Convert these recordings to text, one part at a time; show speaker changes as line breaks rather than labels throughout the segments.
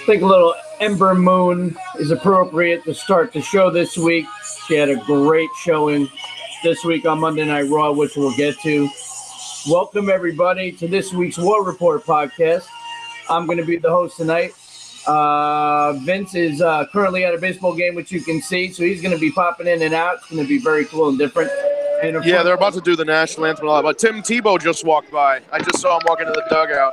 think a little Ember Moon is appropriate to start the show this week. She had a great showing this week on Monday Night Raw, which we'll get to. Welcome, everybody, to this week's War Report podcast. I'm going to be the host tonight. Vince is currently at a baseball game, which you can see, so he's going to be popping in and out. It's going to be very cool and different. And
yeah, they're about to do the national anthem a lot, but Tim Tebow just walked by. I just saw him walk into the dugout.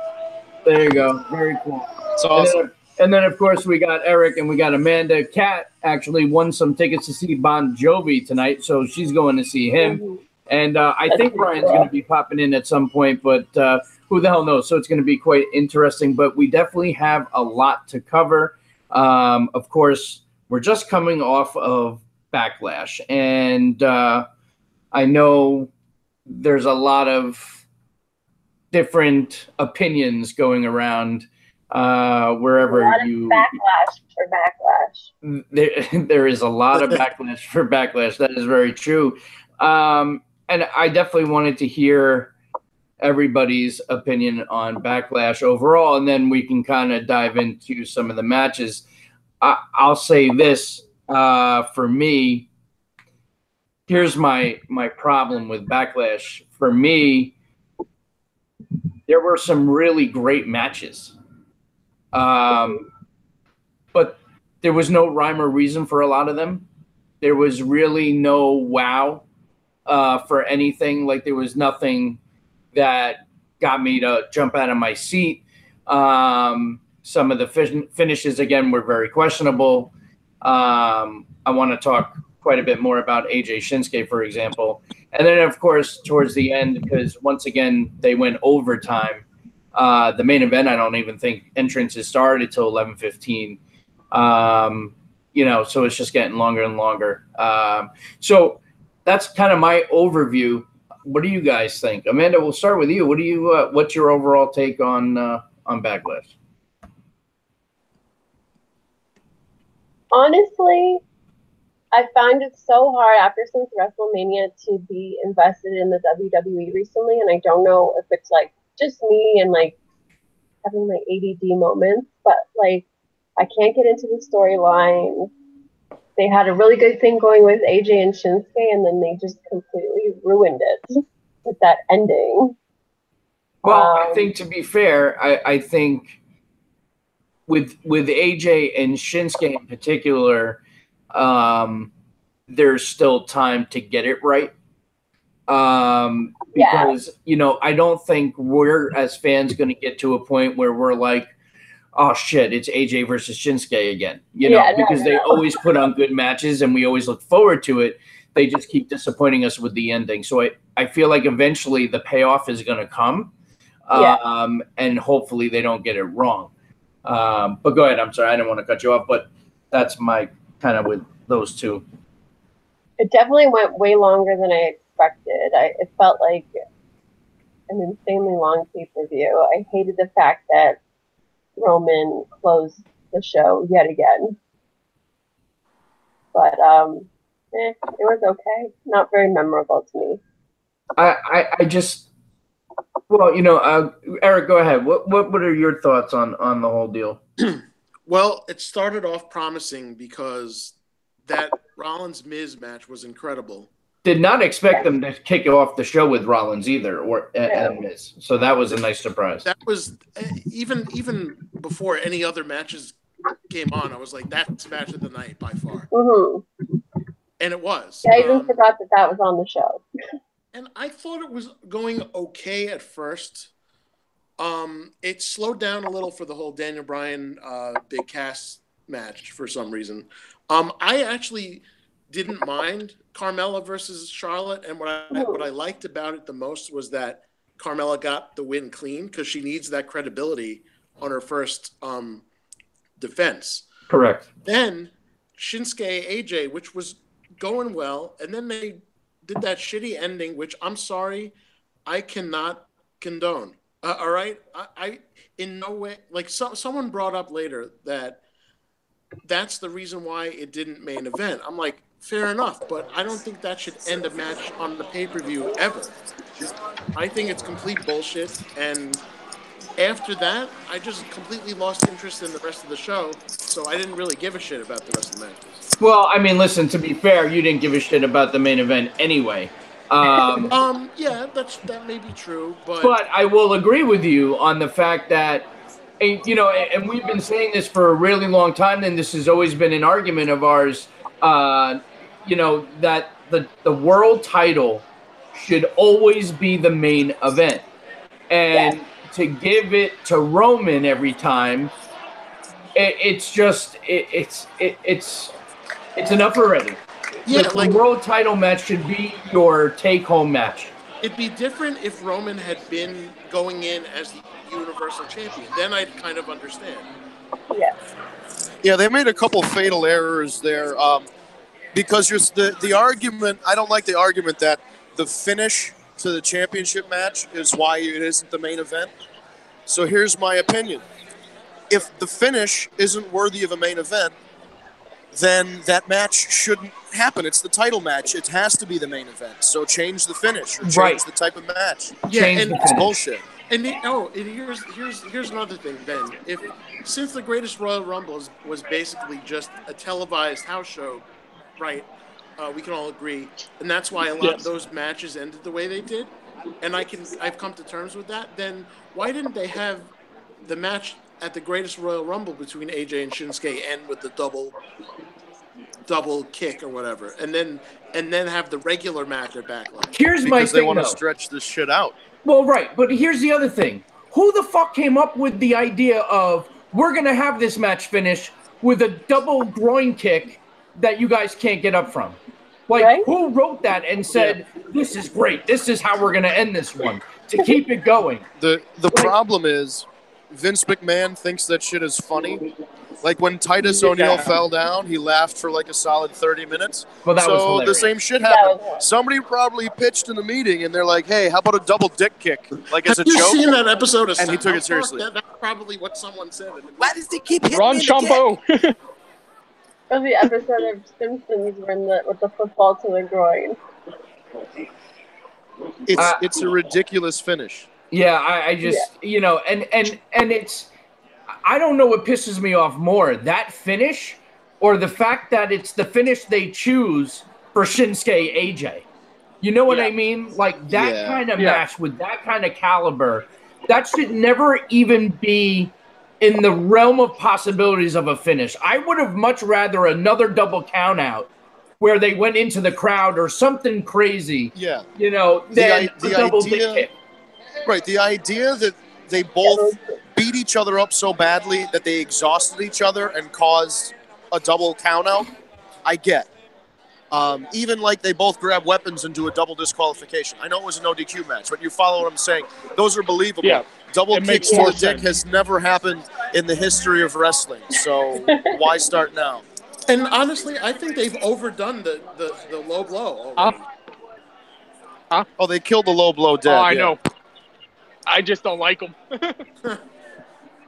There you go. Very cool.
It's awesome.
And then, of course, we got Eric and we got Amanda. Kat actually won some tickets to see Bon Jovi tonight, so she's going to see him. And I think Brian's going to be popping in at some point, but who the hell knows? So it's going to be quite interesting, but we definitely have a lot to cover. Of course, we're just coming off of Backlash, and I know there's a lot of different opinions going around wherever you.
Backlash for Backlash.
There is a lot of backlash for Backlash. That is very true. And I definitely wanted to hear everybody's opinion on Backlash overall, and then we can kind of dive into some of the matches. I'll say this for me. Here's my problem with Backlash. For me, there were some really great matches. But there was no rhyme or reason for a lot of them. There was really no wow for anything. Like, there was nothing that got me to jump out of my seat. Some of the finishes, again, were very questionable. I want to talk quite a bit more about AJ Shinsuke, for example. And then, of course, towards the end, because once again, they went overtime. The main event, I don't even think entrances started till 11:15. So it's just getting longer and longer. So that's kind of my overview. What do you guys think? Amanda, we'll start with you. What's your overall take on Backlash?
Honestly, I find it so hard since WrestleMania to be invested in the WWE recently, and I don't know if it's like just me and like having my ADD moments, but like I can't get into the storyline. They had a really good thing going with AJ and Shinsuke, and then they just completely ruined it with that ending.
Well, I think, to be fair, I think with AJ and Shinsuke in particular, there's still time to get it right. Because, I don't think we're, as fans, going to get to a point where we're like, oh shit, it's AJ versus Shinsuke again. Because they always put on good matches and we always look forward to it. They just keep disappointing us with the ending. So I feel like eventually the payoff is going to come. And hopefully they don't get it wrong. But go ahead. I'm sorry. I didn't want to cut you off, but that's my kind of with those two.
It definitely went way longer than I expected. It felt like an insanely long pay-per-view. I hated the fact that Roman closed the show yet again. But it was okay. Not very memorable to me.
I just, Eric, go ahead. What are your thoughts on the whole deal?
Well, it started off promising because that Rollins-Miz match was incredible.
Did not expect them to kick off the show with Rollins either, and Miz. So that was a nice surprise.
That was even before any other matches came on. I was like, that's match of the night by far, and it was.
Yeah, I even forgot that was on the show.
And I thought it was going okay at first. It slowed down a little for the whole Daniel Bryan Big Cass match for some reason. I actually didn't mind Carmella versus Charlotte, and what I liked about it the most was that Carmella got the win clean because she needs that credibility on her first defense.
Correct.
Then Shinsuke AJ, which was going well, and then they did that shitty ending, which I'm sorry, I cannot condone. All right, I in no way, like someone brought up later that's the reason why it didn't main event. I'm like, fair enough, but I don't think that should end a match on the pay-per-view ever. I think it's complete bullshit, and after that, I just completely lost interest in the rest of the show, so I didn't really give a shit about the rest of the matches.
Well, I mean, listen, to be fair, you didn't give a shit about the main event anyway.
Yeah, that may be true,
But I will agree with you on the fact that, you know, and we've been saying this for a really long time, and this has always been an argument of ours, you know, that the world title should always be the main event. And to give it to Roman every time, it's enough already.
Yeah,
the world title match should be your take-home match.
It'd be different if Roman had been going in as the Universal Champion. Then I'd kind of understand.
Yes.
Yeah, they made a couple fatal errors there. Because the argument, I don't like the argument that the finish to the championship match is why it isn't the main event. So here's my opinion. If the finish isn't worthy of a main event, then that match shouldn't happen. It's the title match. It has to be the main event. So change the finish or change the type of match.
Yeah, and
it's bullshit.
And here's another thing, Ben. Since the Greatest Royal Rumble was basically just a televised house show, right? We can all agree, and that's why a lot of those matches ended the way they did. And I've come to terms with that. Then why didn't they have the match at the Greatest Royal Rumble between AJ and Shinsuke end with the double kick or whatever, and then have the regular match at Backlash?
Here's my thing,
they want to stretch this shit out.
Well, right, but here's the other thing. Who the fuck came up with the idea of we're gonna have this match finish with a double groin kick that you guys can't get up from? Like, who wrote that and said, this is great, this is how we're going to end this one, to keep it going?
The problem is, Vince McMahon thinks that shit is funny. Like, when Titus O'Neil fell down, he laughed for like a solid 30 minutes.
Well, that was
so
hilarious.
The same shit happened. Somebody probably pitched in the meeting, and they're like, hey, how about a double dick kick? Like, as a joke?
Have you seen that episode of
And he took it seriously.
That's probably what someone said.
Why does he keep hitting
Ron Champo.
Or the episode of Simpsons with the football to the groin.
It's a ridiculous finish.
Yeah, I just, you know, and it's, I don't know what pisses me off more, that finish or the fact that it's the finish they choose for Shinsuke AJ. You know what I mean? Like, that kind of match with that kind of caliber, that should never even be in the realm of possibilities of a finish. I would have much rather another double count out where they went into the crowd or something crazy.
Yeah.
You know, than the double
idea,
kick.
Right. The idea that they both beat each other up so badly that they exhausted each other and caused a double count out, I get. Even like they both grab weapons and do a double disqualification. I know it was a no DQ match, but you follow what I'm saying. Those are believable. Yeah. Double kicks to the dick has never happened in the history of wrestling. So why start now?
And honestly, I think they've overdone the low blow already.
Oh, they killed the low blow dead.
Oh, I know. I just don't like them.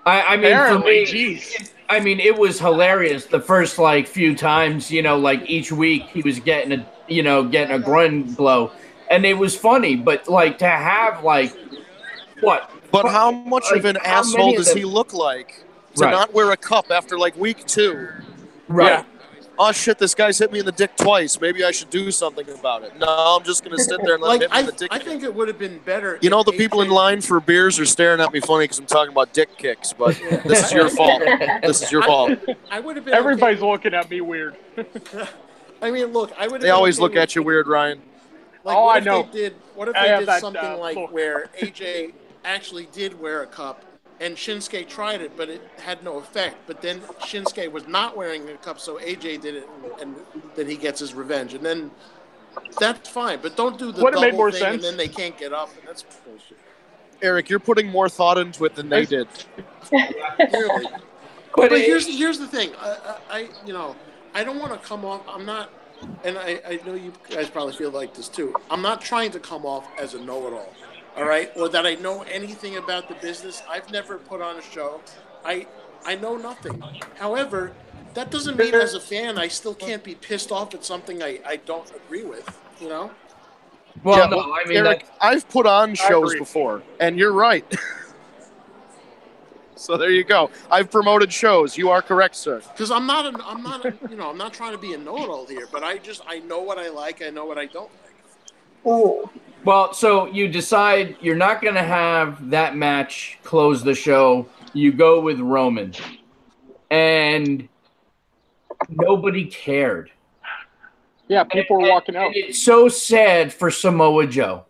I mean,
apparently,
for me, I mean, it was hilarious the first like few times. You know, like each week he was getting a groin blow, and it was funny. But like to have like what?
But how much of an asshole does he look like to not wear a cup after like week 2?
Right.
Yeah. Oh shit! This guy's hit me in the dick twice. Maybe I should do something about it. No, I'm just gonna sit there and let him hit me in the dick.
I think it would have been better.
You know, the people in line for beers are staring at me funny because I'm talking about dick kicks. But this is your fault. This is your fault.
I would have been.
Everybody's looking at me weird.
I mean, look, I would.
They always look at you weird, Ryan.
Like,
I know.
What if they did something like where AJ actually did wear a cup? And Shinsuke tried it, but it had no effect. But then Shinsuke was not wearing a cup, so AJ did it, and then he gets his revenge. And then that's fine. But don't do the double thing, and then they can't get up. And that's bullshit.
Eric, you're putting more thought into it than they did.
Clearly. But here's the thing. I don't want to come off. I'm not, and I know you guys probably feel like this too. I'm not trying to come off as a know-it-all. All right, or that I know anything about the business. I've never put on a show. I know nothing. However, that doesn't mean as a fan I still can't be pissed off at something I don't agree with, you know?
Well, no, I mean,
Eric, I've put on shows before, and you're right. So there you go. I've promoted shows. You are correct, sir.
Because I'm not trying to be a know-it-all here, but I know what I like. I know what I don't like.
Ooh.
Well, so you decide you're not going to have that match close the show. You go with Roman. And nobody cared.
Yeah, people were walking out.
And it's so sad for Samoa Joe.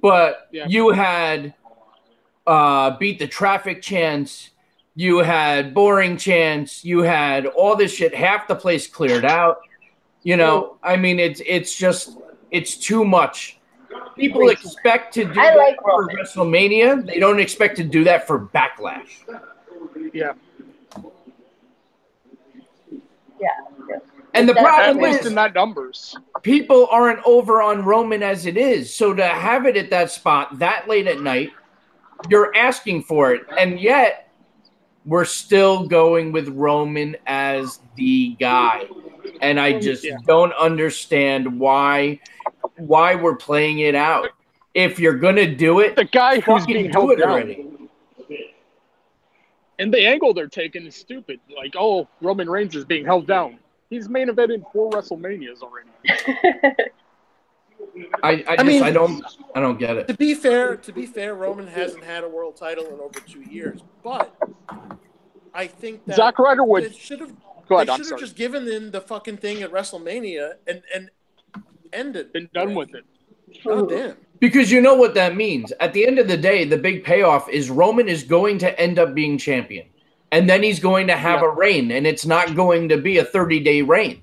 But you had beat the traffic chants. You had boring chants. You had all this shit. Half the place cleared out. You know, I mean, it's too much. People expect to do that for WrestleMania. They don't expect to do that for Backlash.
Yeah.
Yeah.
And the problem
At least
is,
in that numbers,
people aren't over on Roman as it is. So to have it at that spot that late at night, you're asking for it. And yet, we're still going with Roman as the guy. And I just don't understand why we're playing it out. If you're going to do it,
the guy who's being held down.
already.
And the angle they're taking is stupid. Like, oh, Roman Reigns is being held down. He's main evented 4 WrestleManias already.
I don't get it.
To be fair, Roman hasn't had a world title in over 2 years, but I think that
Zack Ryder would.
They should have just given him the fucking thing at WrestleMania and ended.
Been done with it.
God damn.
Because you know what that means. At the end of the day, the big payoff is Roman is going to end up being champion. And then he's going to have a reign, and it's not going to be a 30-day reign.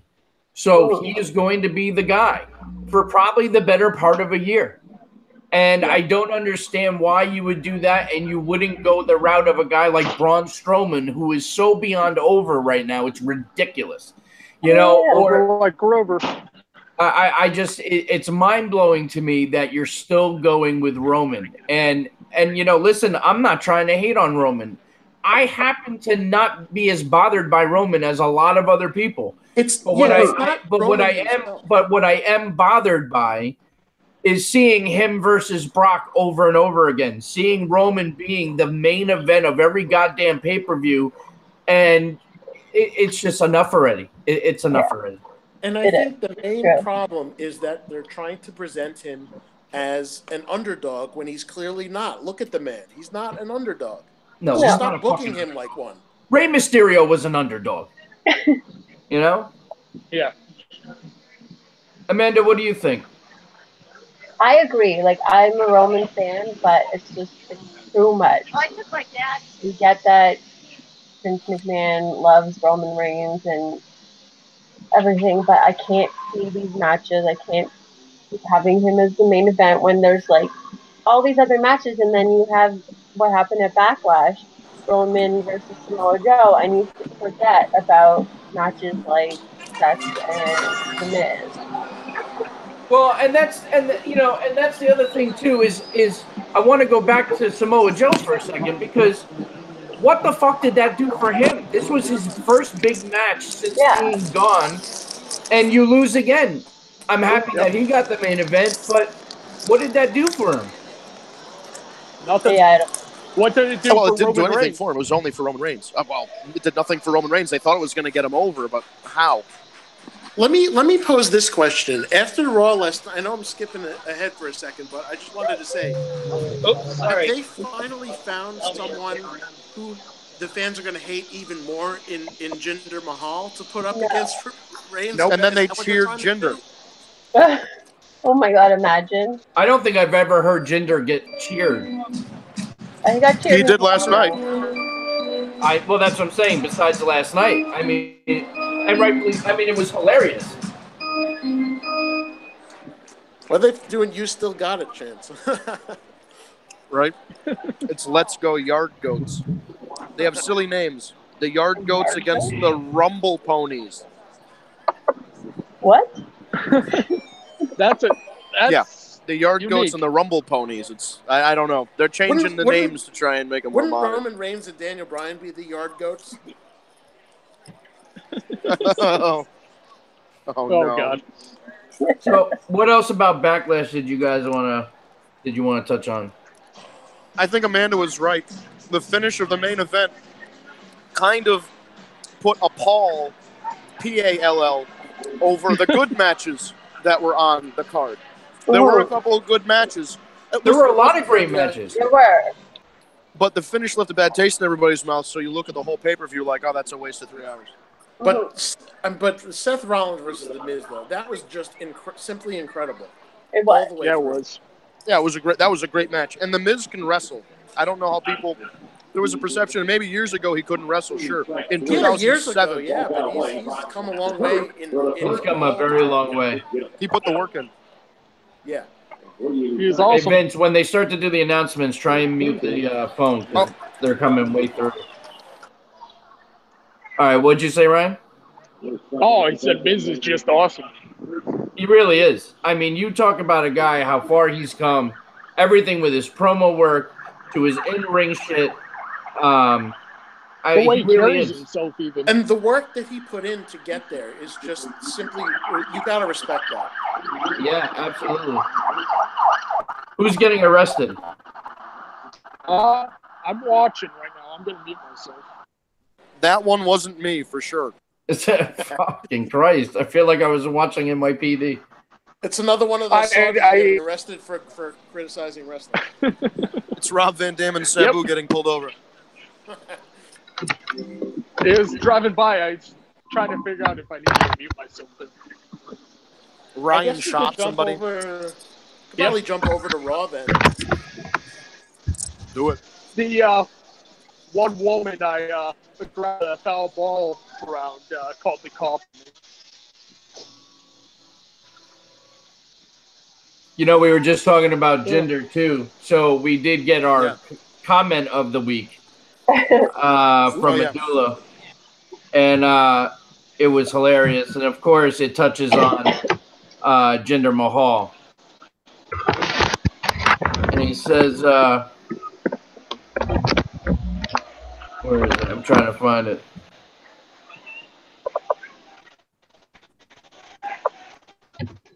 So he is going to be the guy for probably the better part of a year. And I don't understand why you would do that, and you wouldn't go the route of a guy like Braun Strowman, who is so beyond over right now. It's ridiculous. You know, or
like Grover.
It's mind-blowing to me that you're still going with Roman. And you know, listen, I'm not trying to hate on Roman. I happen to not be as bothered by Roman as a lot of other people. What I am bothered by is seeing him versus Brock over and over again, seeing Roman being the main event of every goddamn pay-per-view, and it's just enough already. It's enough already.
And I think the main problem is that they're trying to present him as an underdog when he's clearly not. Look at the man. He's not an underdog.
No,
stop booking him like one.
Rey Mysterio was an underdog. You know?
Yeah.
Amanda, what do you think?
I agree. Like, I'm a Roman fan, but it's too much. You get that Vince McMahon loves Roman Reigns and everything, but I can't see these matches. I can't keep having him as the main event when there's like all these other matches, and then you have what happened at Backlash, Roman versus Samoa Joe, and you forget about matches like Seth and The Miz.
Well, and that's the other thing too is I want to go back to Samoa Joe for a second, because what the fuck did that do for him? This was his first big match since being gone, and you lose again. I'm happy that he got the main event, but what did that do for him?
Nothing.
Yeah,
what did it do
well,
for
it didn't do
Roman
anything
Reigns?
for him. It was only for Roman Reigns. Well, it did nothing for Roman Reigns. They thought it was going to get him over, but how?
Let me pose this question. After Raw last night, I know I'm skipping ahead for a second, but I just wanted to say, have they finally found someone who the fans are going to hate even more in Jinder Mahal to put up against Reigns?
Nope. And then they cheered Jinder.
Oh my God, imagine.
I don't think I've ever heard Jinder get cheered.
I got cheered.
He did last night.
Well, that's what I'm saying. Besides last night, I mean, it was hilarious.
What are they doing? You still got it, chance.
Right? It's Let's Go Yard Goats. They have silly names. The Yard Goats against the Rumble Ponies.
What?
That's
the Yard
unique.
Goats and the Rumble Ponies. It's I don't know. They're changing the names to try and make them more
Wouldn't
modern.
Roman Reigns and Daniel Bryan be the Yard Goats?
Oh no.
God.
So, what else about Backlash did you guys want to touch on?
I think Amanda was right. the finish of the main event kind of put a pall, P-A-L-L, over the good matches that were on the card. There were a couple of good matches.
There were a lot of great matches.
There were.
But the finish left a bad taste in everybody's mouth, so you look at the whole pay-per-view like, oh, that's a waste of 3 hours.
But Seth Rollins versus The Miz, though, that was just simply incredible.
It was.
All the way
Yeah, it
through.
was.
Yeah, that was a great match. And The Miz can wrestle. I don't know how people... There was a perception, maybe years ago he couldn't wrestle, sure. In 2007,
years ago, yeah, but he's come a long way.
He's come a very long way.
he put the work in.
Yeah.
He's
Hey,
also
Vince, when they start to do the announcements, try and mute the phone. 'Cause they're coming way through. All right, what'd you say, Ryan?
Oh, he said Miz is just awesome.
He really is. I mean, you talk about a guy, how far he's come, everything with his promo work to his in-ring shit.
The way
he
he
really
carries
is.
himself, even.
And the work that he put in to get there is just simply, you got to respect that.
Yeah, absolutely. Who's getting arrested?
I'm watching right now. I'm going to mute myself.
That one wasn't me, for sure.
Fucking Christ. I feel like I was watching NYPD.
It's another one of those songs getting arrested for criticizing wrestling.
It's Rob Van Dam and Sabu getting pulled over.
It was driving by. I was trying to figure out if I needed to mute myself. But
Ryan shot somebody.
Probably jump over to Raw then.
Do it.
the one woman I grabbed a foul ball around called the cop.
You know, we were just talking about gender, too. So we did get our comment of the week from Medulla. And it was hilarious. And, of course, it touches on Jinder Mahal. And he says, where is it? I'm trying to find it.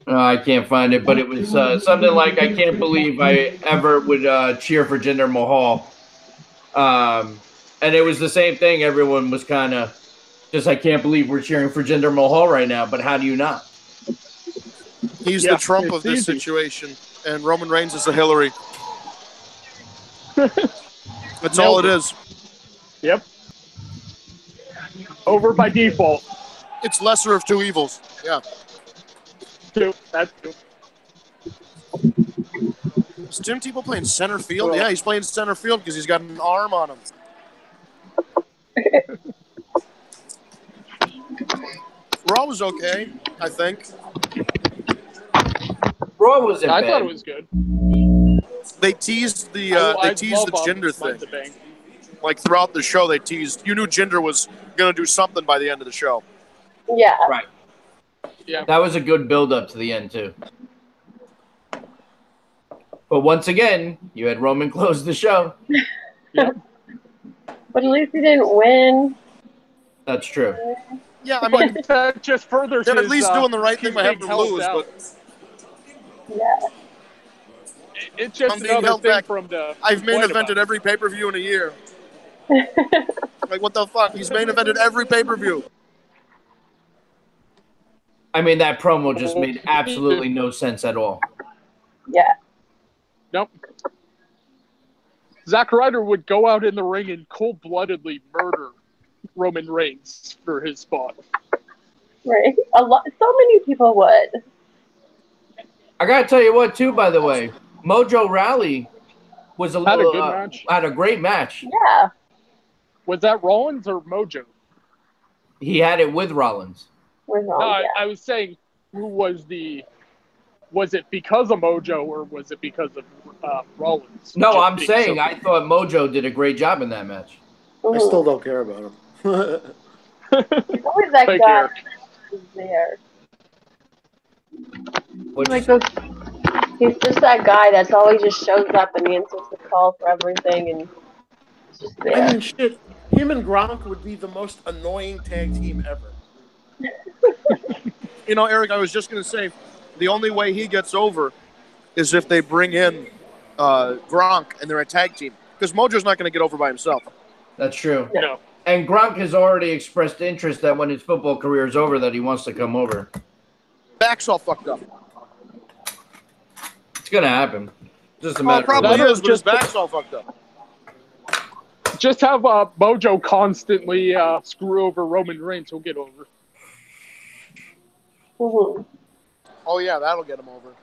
I can't find it, but it was something like, I can't believe I ever would cheer for Jinder Mahal. And it was the same thing. Everyone was kind of just, I can't believe we're cheering for Jinder Mahal right now, but how do you not?
He's the Trump of this situation, and Roman Reigns is the Hillary. That's all it is.
Yep. Over by default.
It's lesser of two evils. Yeah.
That's true.
Is Tim Tebow playing center field? Yeah, he's playing center field because he's got an arm on him. Raw was okay, I think.
Raw wasn't bad.
I thought it was good.
They teased the Jinder thing. Like throughout the show, they teased. You knew Jinder was going to do something by the end of the show.
Yeah.
Right.
Yeah.
That was a good build-up to the end, too. But once again, you had Roman close the show.
Yep.
But at least he didn't win.
That's true.
Yeah, I mean,
That just furthers
they're
his,
at least doing the right
his
thing by having
being
to
held
lose.
down.
But
Yeah.
It's just
I'm being
another
held
thing
back.
from the.
I've main
point
evented
about
every pay-per-view in a year. Like, what the fuck? He's main evented every pay-per-view.
I mean, that promo just made absolutely no sense at all.
Yeah.
Nope. Zack Ryder would go out in the ring and cold-bloodedly murder Roman Reigns for his spot.
Right. So many people would.
I gotta tell you what, too. By the way, Mojo Rawley was
Had a good match.
Had a great match.
Yeah.
Was that Rollins or Mojo?
He had it with Rollins.
We're wrong.
No,
Yeah.
I was saying, who was the? Was it because of Mojo or was it because of Rollins?
No,
Just
I'm
being
saying
so-
I thought Mojo did a great job in that match.
I still don't care about him.
He's always that
Thank
guy
you.
who's there.
What'd
Like
you-
he's just that guy that's always just shows up and answers the call for everything and it's just there.
I mean, shit. Him and Gronk would be the most annoying tag team ever.
You know, Eric, I was just going to say, the only way he gets over is if they bring in Gronk and they're a tag team. Because Mojo's not going to get over by himself.
That's true.
No.
And Gronk has already expressed interest that when his football career is over, that he wants to come over.
Back's all fucked up.
It's gonna happen. Just a
Well,
matter.
it probably
of
is, but his back's all fucked up.
Just have Mojo constantly screw over Roman Reigns. He'll get over.
Mm-hmm.
Oh, yeah, that'll get him over.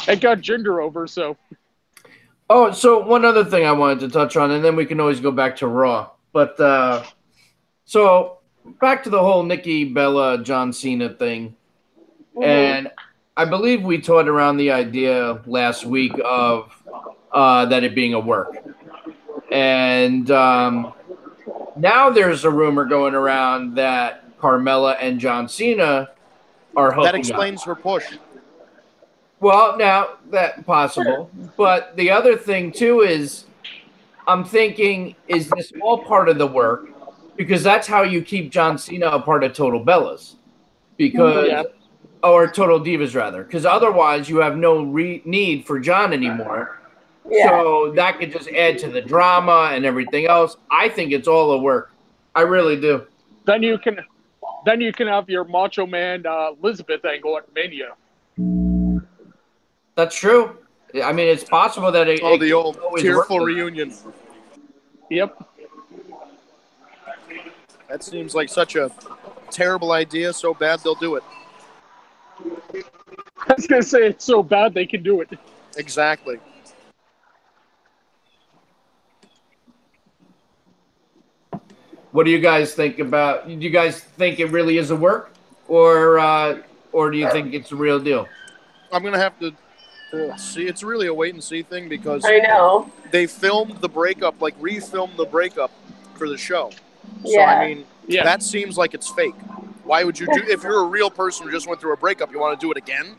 It got Jinder over, so.
Oh, so one other thing I wanted to touch on, and then we can always go back to Raw. But so back to the whole Nikki Bella John Cena thing, and I believe we toyed around the idea last week of that it being a work, and now there's a rumor going around that Carmella and John Cena are hooking
That explains her push.
Well, now that possible, but the other thing too is, I'm thinking, is this all part of the work? Because that's how you keep John Cena a part of Total Bellas, because or Total Divas rather, because otherwise you have no need for John anymore.
Yeah.
So that could just add to the drama and everything else. I think it's all a work. I really do.
Then you can have your Macho Man Elizabeth angle at Mania.
That's true. I mean, it's possible that it.
The old tearful reunion.
Yep.
That seems like such a terrible idea. So bad they'll do it.
I was gonna say it's so bad they can do it.
Exactly.
What do you guys think about? Do you guys think it really is a work, or do you think it's a real deal?
I'm gonna have to see. It's really a wait and see thing because
I know.
they filmed the breakup, like refilmed the breakup for the show. So
Yeah.
I mean, that seems like it's fake. Why would you do? If you're a real person who just went through a breakup, you want to do it again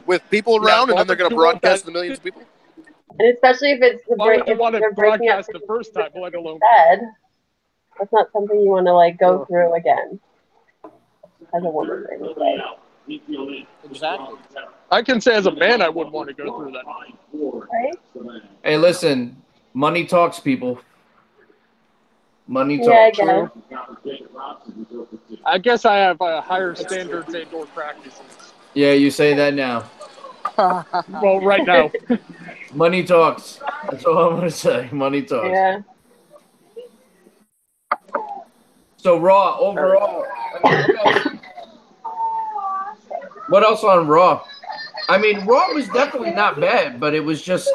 with people around, and then they're going to broadcast to millions of people.
And especially if it's the
Why would you
if
want to
they're breaking up
broadcast the first time, let alone?
bed. That's not something you want to like go through again as a woman.
Exactly.
I can say as a man, I wouldn't want to go through that.
Right?
Hey, listen, money talks, people. Money
Yeah,
talks.
I guess I have higher standards and/or practices.
Yeah, you say that now.
Well, right now.
Money talks. That's all I'm gonna say. Money talks.
Yeah.
So Raw overall. What else on Raw? I mean, Raw was definitely not bad, but it was just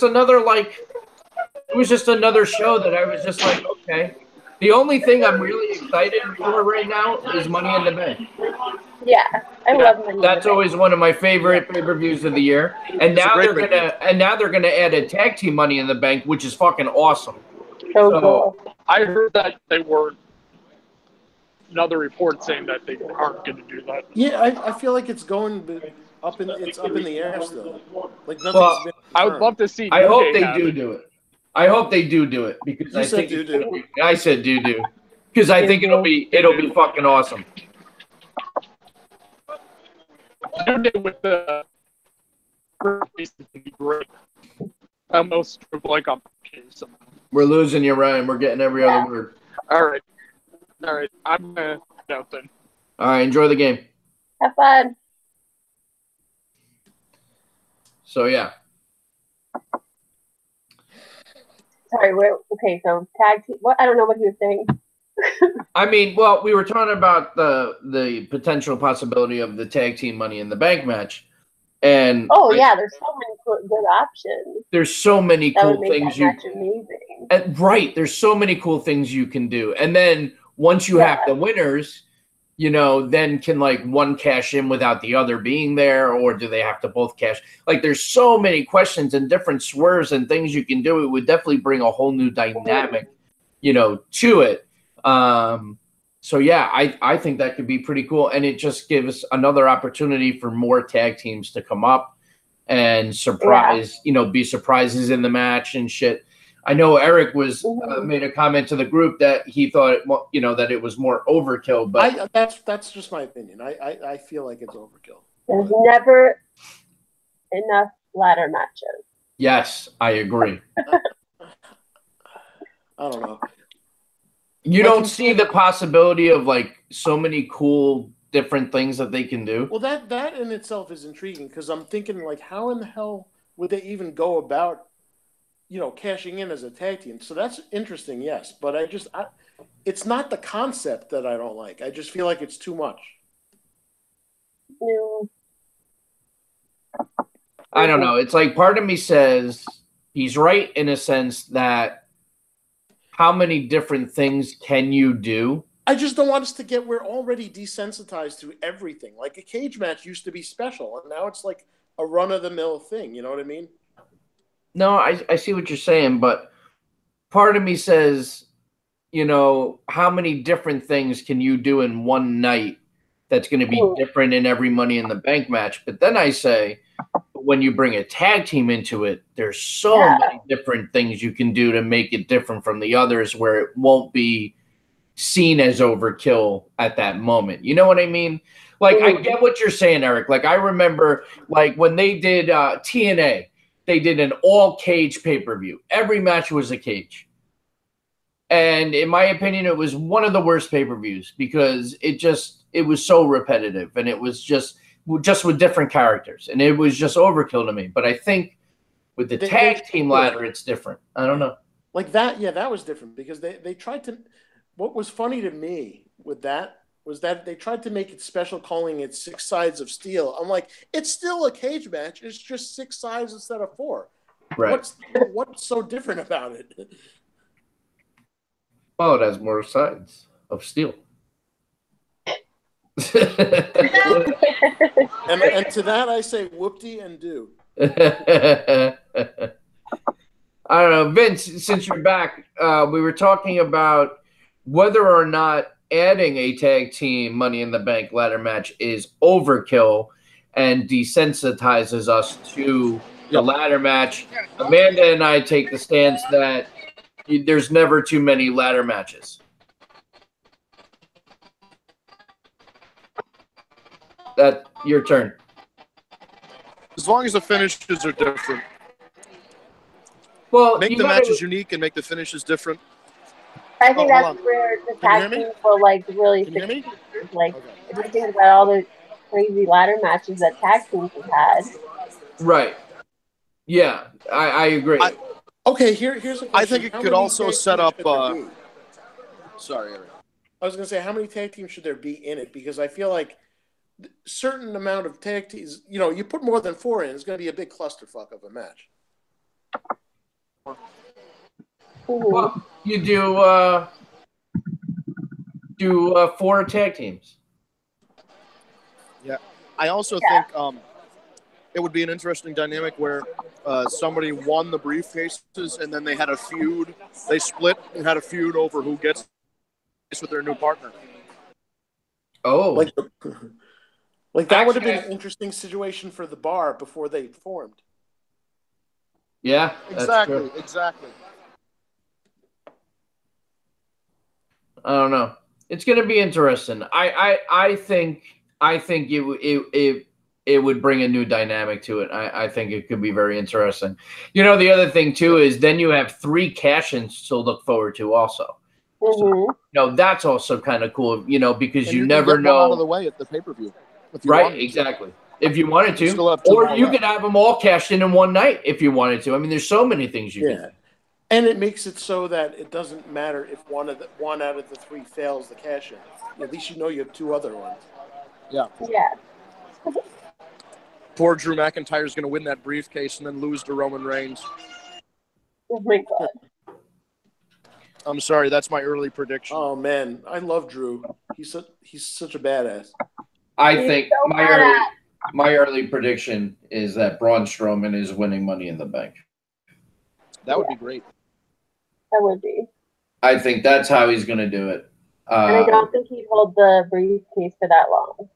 another show that I was just like, okay. The only thing I'm really excited for right now is Money in the Bank.
Yeah, I love Money in the
That's
Bank.
always one of my favorite pay-per-views of the year. And now they're gonna add a tag team Money in the Bank, which is fucking awesome.
So cool.
I heard that they were another report saying that they aren't going to do that.
Yeah, I feel like it's going up in the air still. Like nothing's been confirmed.
I would love to see.
I hope they do it. I hope they do it because
You
I
said
think
do.
I said do because I think it'll be fucking awesome.
With the would be great. I almost like I'm somehow.
We're losing you, Ryan. We're getting every other word.
All right. I'm gonna go then.
All right, enjoy the game.
Have fun.
So yeah.
Sorry, okay, so tag team. What? I don't know what he was saying.
I mean, well, we were talking about the potential possibility of the tag team Money in the Bank match, and
there's so many good options.
There's so many
That
cool
would make
things
that match amazing.
right. There's so many cool things you can do, and then once you have the winners, then can like one cash in without the other being there, or do they have to both cash? Like, there's so many questions and different swerves and things you can do. It would definitely bring a whole new dynamic, to it. So yeah, I think that could be pretty cool, and it just gives another opportunity for more tag teams to come up and surprise, be surprises in the match and shit. I know Eric was made a comment to the group that he thought that it was more overkill, but
that's just my opinion. I feel like it's overkill.
There's never enough ladder matches.
Yes, I agree.
I don't know.
You
Like
don't see the possibility of like so many cool different things that they can do.
Well, that in itself is intriguing because I'm thinking like, how in the hell would they even go about, cashing in as a tag team? So that's interesting, yes. But it's not the concept that I don't like. I just feel like it's too much.
No.
I don't know. It's like part of me says he's right in a sense that how many different things can you do?
I just don't want us to get, we're already desensitized to everything. Like a cage match used to be special, and now it's like a run-of-the-mill thing. You know what I mean?
No, I see what you're saying, but part of me says, how many different things can you do in one night that's going to be different in every Money in the Bank match? But then I say, when you bring a tag team into it, there's so many different things you can do to make it different from the others where it won't be seen as overkill at that moment. You know what I mean? Like, I get what you're saying, Eric. Like, I remember, like, when they did TNA, they did an all-cage pay-per-view. Every match was a cage. And in my opinion, it was one of the worst pay-per-views because it was so repetitive, and it was just with different characters, and it was just overkill to me. But I think with the tag team ladder, it's different. I don't know.
Like that, yeah, that was different because they tried to. What was funny to me with that was that they tried to make it special, calling it 6 sides of steel. I'm like, it's still a cage match. It's just 6 sides instead of 4.
Right.
What's so different about it?
Well, it has more sides of steel.
and to that I say whoop-de and do.
I don't know, Vince, since you're back, we were talking about whether or not adding a tag team Money in the Bank ladder match is overkill and desensitizes us to the ladder match. Amanda and I take the stance that there's never too many ladder matches. That your turn.
As long as the finishes are different.
Well,
make the matches unique and make the finishes different.
I think that's where the tag teams will like really succeed. Like if you think about all the crazy ladder matches that tag teams have had.
Right. Yeah, I agree.
Okay, here's a question.
I think it could also set up. Sorry, Eric.
I was going to say, how many tag teams should there be in it? Because I feel like a certain amount of tag teams, you put more than 4 in, it's going to be a big clusterfuck of a match.
Well, you do 4 tag teams.
Yeah, I also think it would be an interesting dynamic where somebody won the briefcases and then they had a feud. They split and had a feud over who gets with their new partner.
Oh,
like that would have been an interesting situation for the Bar before they formed.
Yeah,
exactly.
I don't know. It's going to be interesting. I think it would bring a new dynamic to it. I think it could be very interesting. The other thing too is then you have 3 cash-ins to look forward to also. So, that's also kind of cool. Because you never know.
Out of the way at the pay-per-view.
Right, exactly. If you wanted to, or you could have them all cashed in one night if you wanted to. I mean, there's so many things you can do.
And it makes it so that it doesn't matter if one out of the 3 fails the cash in. At least you have 2 other ones.
Yeah.
Yeah.
Poor Drew McIntyre's going to win that briefcase and then lose to Roman Reigns.
Oh my God.
I'm sorry, that's my early prediction.
Oh man, I love Drew. He's such a badass.
I think my early prediction is that Braun Strowman is winning Money in the Bank.
That would be great.
That would be.
I think that's how he's going to do it.
And I don't think he'd hold the briefcase for that long.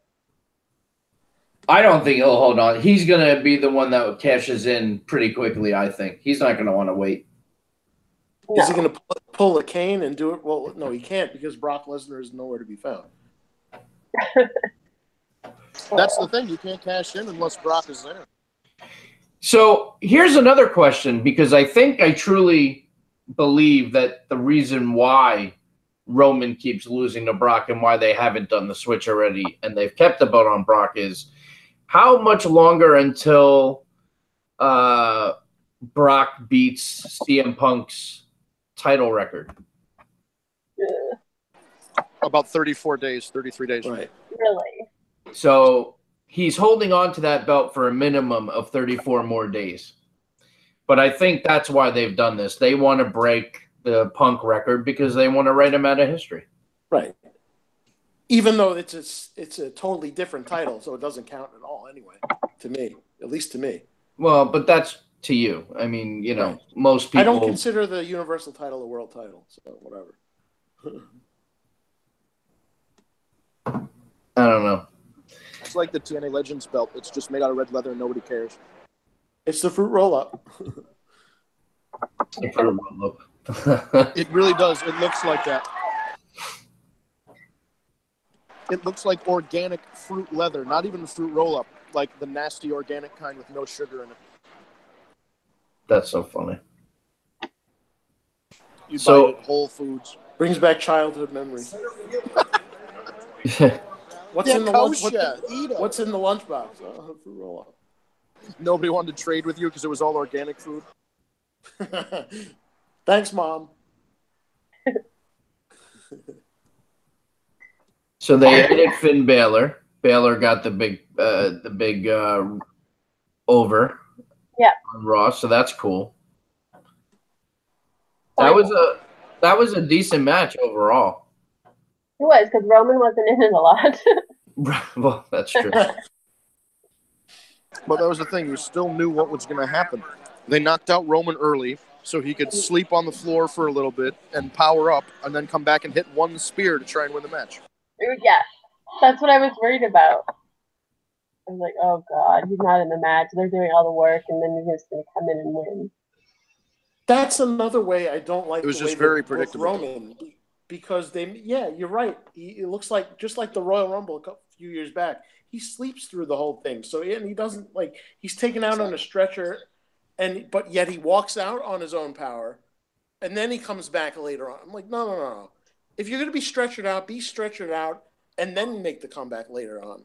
I don't think he'll hold on. He's going to be the one that cashes in pretty quickly, I think. He's not going to want to wait.
No.
Is he going to pull a Kane and do it? Well, no, he can't because Brock Lesnar is nowhere to be found.
That's the thing. You can't cash in unless Brock is there.
So here's another question, because I think I truly believe that the reason why Roman keeps losing to Brock and why they haven't done the switch already and they've kept the belt on Brock is how much longer until Brock beats CM Punk's title record?
About 34 days, 33 days.
Right.
Really?
So he's holding on to that belt for a minimum of 34 more days. But I think that's why they've done this. They want to break the Punk record because they want to write him out of history.
Right. Even though it's a totally different title, so it doesn't count at all anyway, to me, at least to me.
Well, but that's to you. I mean, you know,
Right.
most people.
I don't consider the Universal title a world title, so whatever.
I don't know.
It's like the TNA Legends belt. It's just made out of red leather and nobody cares.
It's the fruit roll-up.
It really does. It looks like that. It looks like organic fruit leather, not even fruit roll-up, like the nasty organic kind with no sugar in it.
That's so funny.
You
So-
buy it at Whole Foods.
Brings back childhood memories. What's in the what's in the lunchbox? Oh, fruit roll-up.
Nobody wanted to trade with you because it was all organic food.
Thanks, Mom.
So they added Finn Balor. Balor got the big over.
Yeah.
On Raw, so that's cool. That was a decent match overall.
It was, because Roman wasn't in it a lot.
Well, that's true.
But that was the thing. You still knew what was going to happen. They knocked out Roman early so he could sleep on the floor for a little bit and power up and then come back and hit one spear to try and win the match.
Yeah, that's what I was worried about. I was like, oh, God, he's not in the match. They're doing all the work, and then he's just going to come in and win.
That's another way I don't like.
It was
the
just
way
very
they book
predictable.
Roman, because you're right. It looks like just like the Royal Rumble a few years back. He sleeps through the whole thing, so and he doesn't he's taken out on a stretcher, but yet he walks out on his own power, and then he comes back later on. I'm like, no. If you're going to be stretchered out, be stretchered out, and then make the comeback later on.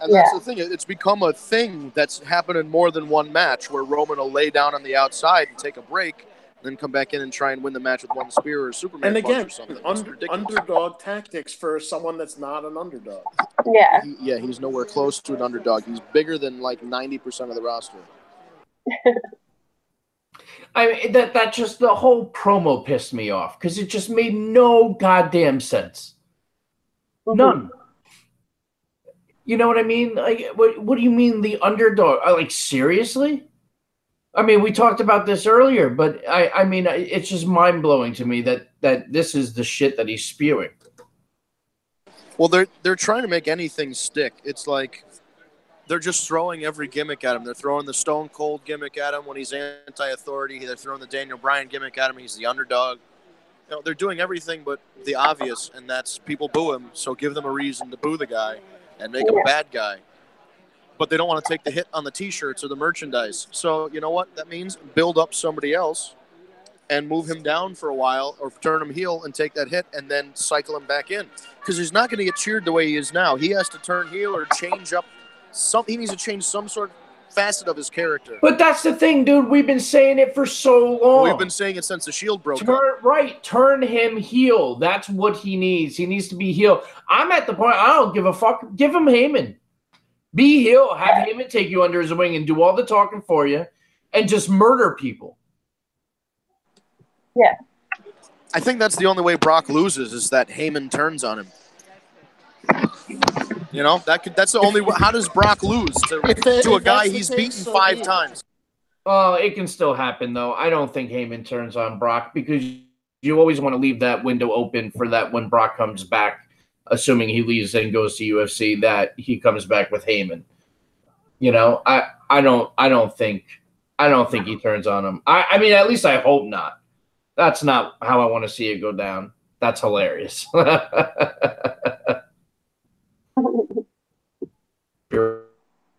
And that's the thing. It's become a thing that's happened in more than one match where Roman will lay down on the outside and take a break, then come back in and try and win the match with one spear or a Superman
And
punch
again,
or something. It's ridiculous.
underdog tactics for someone that's not an underdog.
Yeah.
He's nowhere close to an underdog. He's bigger than like 90% of the roster.
I mean, that just the whole promo pissed me off because it just made no goddamn sense.
Mm-hmm.
None. You know what I mean? Like, what do you mean the underdog? Like, seriously? I mean, we talked about this earlier, but I mean, it's just mind blowing to me that this is the shit that he's spewing.
Well, they're trying to make anything stick. It's like they're just throwing every gimmick at him. They're throwing the Stone Cold gimmick at him when he's anti-authority. They're throwing the Daniel Bryan gimmick at him. He's the underdog. You know, they're doing everything but the obvious, and that's people boo him. So give them a reason to boo the guy and make him a bad guy. But they don't want to take the hit on the T-shirts or the merchandise. So you know what that means? Build up somebody else and move him down for a while or turn him heel and take that hit and then cycle him back in. Because he's not going to get cheered the way he is now. He has to turn heel or change up. He needs to change some sort of facet of his character.
But that's the thing, dude. We've been saying it for so long.
We've been saying it since the Shield broke up.
Right. Turn him heel. That's what he needs. He needs to be heel. I'm at the point, I don't give a fuck. Give him Heyman. Be heel. Have Heyman take you under his wing and do all the talking for you and just murder people.
Yeah.
I think that's the only way Brock loses is that Heyman turns on him. You know, that's the only way. How does Brock lose to a guy he's beaten 5 times?
Well, it can still happen, though. I don't think Heyman turns on Brock because you always want to leave that window open for that when Brock comes back, assuming he leaves and goes to UFC, that he comes back with Heyman. You know, I don't think he turns on him. I mean, at least I hope not. That's not how I want to see it go down. That's hilarious.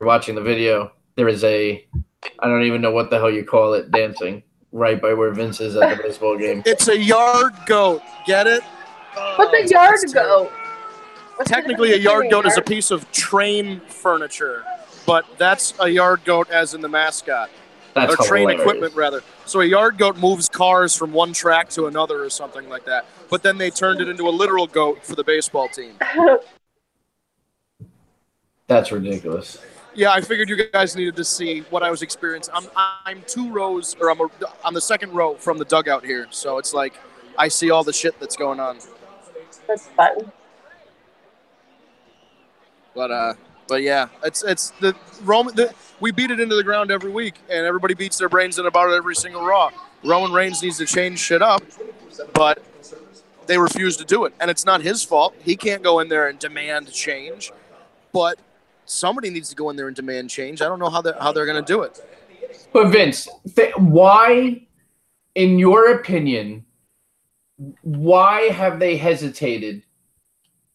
watching the video, there is I don't even know what the hell you call it, dancing right by where Vince is at the baseball game.
It's a yard goat. Get it?
What's a yard goat?
Technically, a yard goat is a piece of train furniture, but that's a yard goat as in the mascot.
That's
or train
hilarious.
equipment, rather. So a yard goat moves cars from one track to another or something like that. But then they turned it into a literal goat for the baseball team.
That's ridiculous.
Yeah, I figured you guys needed to see what I was experiencing. I'm 2 rows, or I'm on the second row from the dugout here. So it's like I see all the shit that's going on.
That's fun.
But yeah, it's the Roman. We beat it into the ground every week, and everybody beats their brains in about it every single Raw. Roman Reigns needs to change shit up, but they refuse to do it, and it's not his fault. He can't go in there and demand change, but somebody needs to go in there and demand change. I don't know how they're going to do it.
But Vince, why, in your opinion, why have they hesitated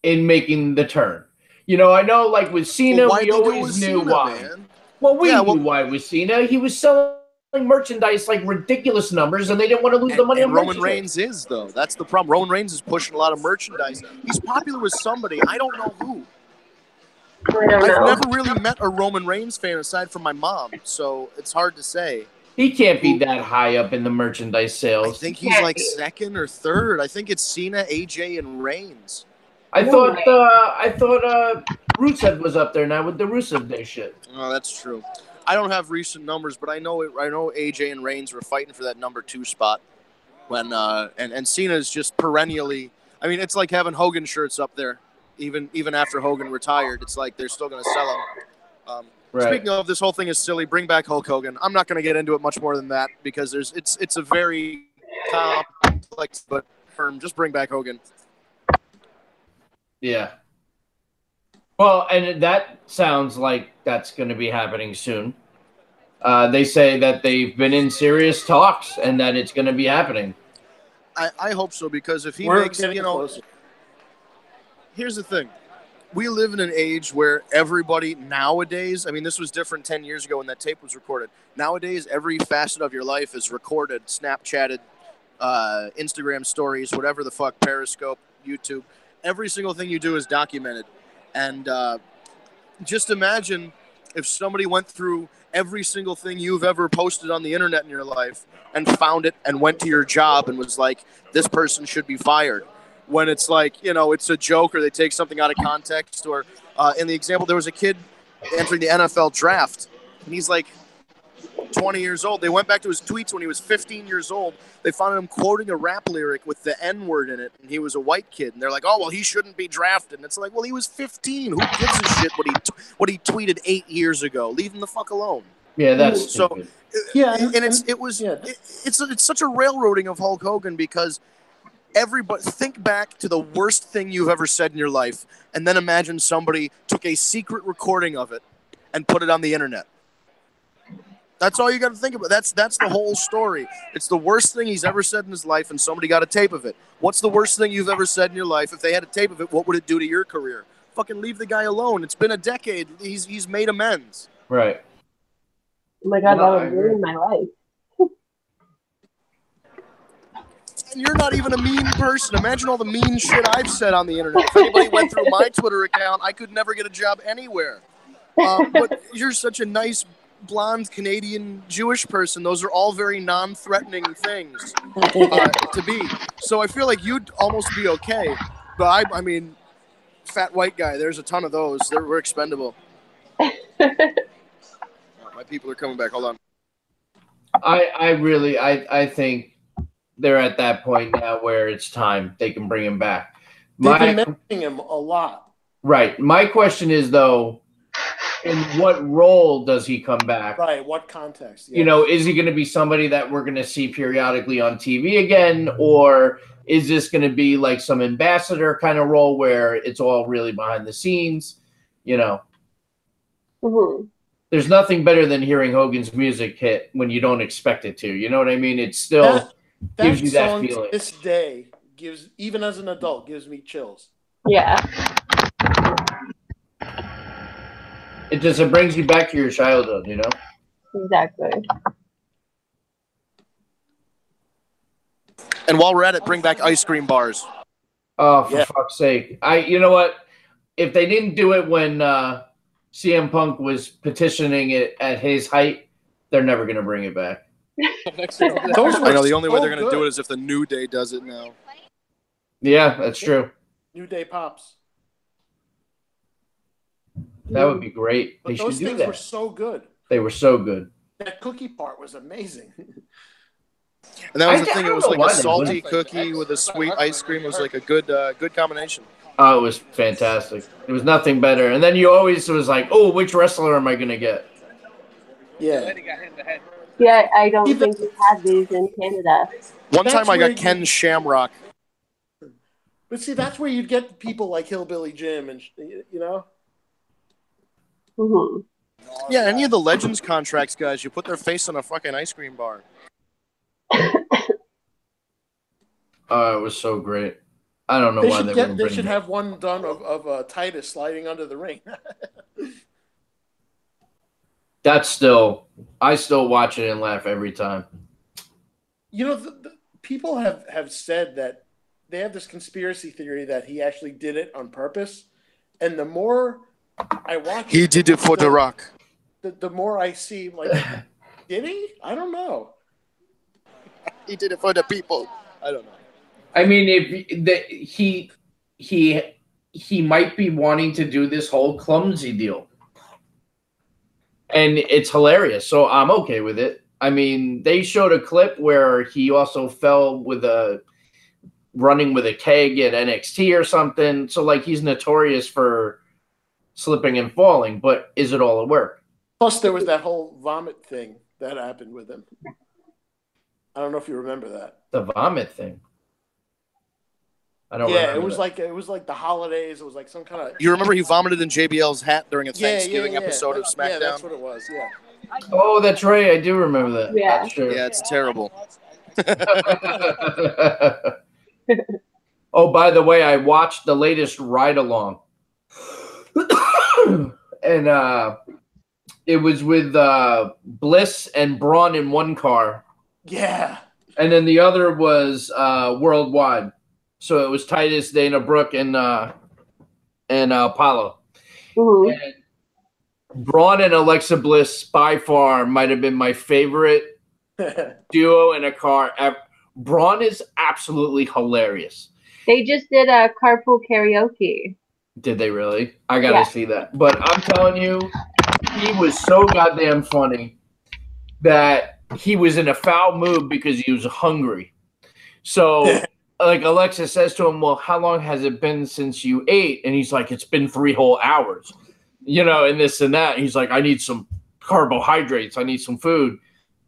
in making the turn? You know, I know, like with Cena, we always knew why.
Man?
Well, we knew why with Cena. He was selling merchandise like ridiculous numbers, and they didn't want to lose the money on
Roman Reigns is, though. That's the problem. Roman Reigns is pushing a lot of merchandise. He's popular with somebody. I don't know who. I've never really met a Roman Reigns fan aside from my mom, so it's hard to say.
He can't be that high up in the merchandise sales.
I think he's like second or third. I think it's Cena, AJ, and Reigns.
I thought Rusev was up there now with the Rusev Day shit.
Oh, that's true. I don't have recent numbers, but I know AJ and Reigns were fighting for that number 2 spot when and Cena's just perennially. I mean, it's like having Hogan shirts up there, even after Hogan retired. It's like they're still going to sell them. Right. Speaking of, this whole thing is silly. Bring back Hulk Hogan. I'm not going to get into it much more than that because it's a very complex but firm. Just bring back Hogan.
Yeah. Well, and that sounds like that's going to be happening soon. They say that they've been in serious talks and that it's going to be happening.
I hope so, because if he makes, closer. Here's the thing. We live in an age where everybody nowadays, I mean, this was different 10 years ago when that tape was recorded. Nowadays, every facet of your life is recorded, Snapchatted, Instagram stories, whatever the fuck, Periscope, YouTube. Every single thing you do is documented. And just imagine if somebody went through every single thing you've ever posted on the internet in your life and found it and went to your job and was like, this person should be fired. When it's like, it's a joke or they take something out of context. Or in the example, there was a kid entering the NFL draft, and he's like 20 years old. They went back to his tweets when he was 15 years old. They found him quoting a rap lyric with the N-word in it, and he was a white kid. And they're like, oh, well, he shouldn't be drafted. And it's like, well, he was 15. Who gives a shit what he tweeted 8 years ago? Leave him the fuck alone.
Yeah, that's
stupid. It's such a railroading of Hulk Hogan because everybody think back to the worst thing you've ever said in your life, and then imagine somebody took a secret recording of it and put it on the internet. That's all you got to think about. That's the whole story. It's the worst thing he's ever said in his life, and somebody got a tape of it. What's the worst thing you've ever said in your life? If they had a tape of it, what would it do to your career? Fucking leave the guy alone. It's been a decade. He's made amends.
Right.
Oh my God, that would ruin my life.
And you're not even a mean person. Imagine all the mean shit I've said on the internet. If anybody went through my Twitter account, I could never get a job anywhere. But you're such a nice, blonde Canadian Jewish person. Those are all very non-threatening things to be. So I feel like you'd almost be okay. But I mean, fat white guy, there's a ton of those. We're expendable. My people are coming back. Hold on.
I think they're at that point now where it's time they can bring him back.
They've been missing him a lot.
Right. My question is, though, in what role does he come back?
Right. What context? Yes.
Is he going to be somebody that we're going to see periodically on TV again? Or is this going to be like some ambassador kind of role where it's all really behind the scenes?
Mm-hmm.
There's nothing better than hearing Hogan's music hit when you don't expect it to. You know what I mean? It still gives you that feeling.
To this day, even as an adult, gives me chills.
Yeah.
It brings you back to your childhood, you know?
Exactly.
And while we're at it, bring back ice cream bars.
Oh, for fuck's sake. You know what? If they didn't do it when CM Punk was petitioning it at his height, they're never going to bring it back.
I know the only way they're going to do it is if the New Day does it now.
Yeah, that's true.
New Day pops.
That would be great.
But those things were so good.
They were so good.
That cookie part was amazing.
And that was the thing. It was like a salty cookie with a sweet ice cream. It was like a good combination.
Oh, it was fantastic. There was nothing better. And then you always was like, oh, which wrestler am I going to get?
Yeah.
Yeah, I don't think we had these in Canada.
One time I got Ken Shamrock.
But see, that's where you'd get people like Hillbilly Jim and, you know?
Mm-hmm.
Yeah, any of the Legends contracts guys, you put their face on a fucking ice cream bar.
Oh, it was so great. I don't know why they wouldn't bring
They should
it.
have one done of Titus sliding under the ring.
I still watch it and laugh every time.
You know, the people have said that they have this conspiracy theory that he actually did it on purpose. And the more I watch
He did it for The Rock.
The more I see, like, did he? I don't know.
He did it for the people. I don't know.
I mean, if he might be wanting to do this whole clumsy deal, and it's hilarious. So I'm okay with it. I mean, they showed a clip where he also fell running with a keg at NXT or something. So like he's notorious for slipping and falling. But is it all a work?
Plus, there was that whole vomit thing that happened with him. I don't know if you remember that.
The vomit thing. I don't remember.
It was like the holidays. It was like some kind of.
You remember he vomited in JBL's hat during a Thanksgiving episode of Smackdown?
Yeah, that's what it was. Yeah.
Oh, that's right. I do remember that.
Yeah.
That's true.
Yeah, it's terrible.
Oh, by the way, I watched the latest ride along, and it was with Bliss and Braun in one car.
Yeah.
And then the other was Worldwide. So it was Titus, Dana Brooke, and Apollo.
Mm-hmm.
And Braun and Alexa Bliss by far might have been my favorite duo in a car ever. Braun is absolutely hilarious.
They just did a carpool karaoke.
Did they really? I gotta see that. But I'm telling you, he was so goddamn funny that he was in a foul mood because he was hungry. So like Alexa says to him, well, how long has it been since you ate? And he's like, it's been 3 whole hours, you know, and this and that. He's like, I need some carbohydrates. I need some food.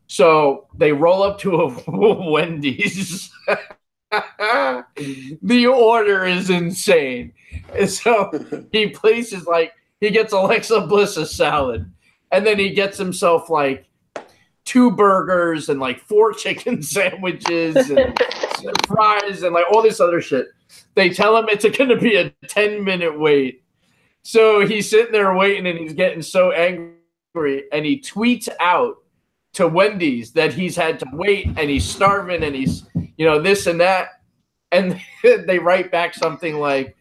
So they roll up to a Wendy's. The order is insane. And so he places he gets Alexa Bliss a salad, and then he gets himself 2 burgers and 4 chicken sandwiches and fries and all this other shit. They tell him it's going to be a 10-minute wait. So he's sitting there waiting and he's getting so angry, and he tweets out to Wendy's that he's had to wait and he's starving and he's, this and that. And they write back something like,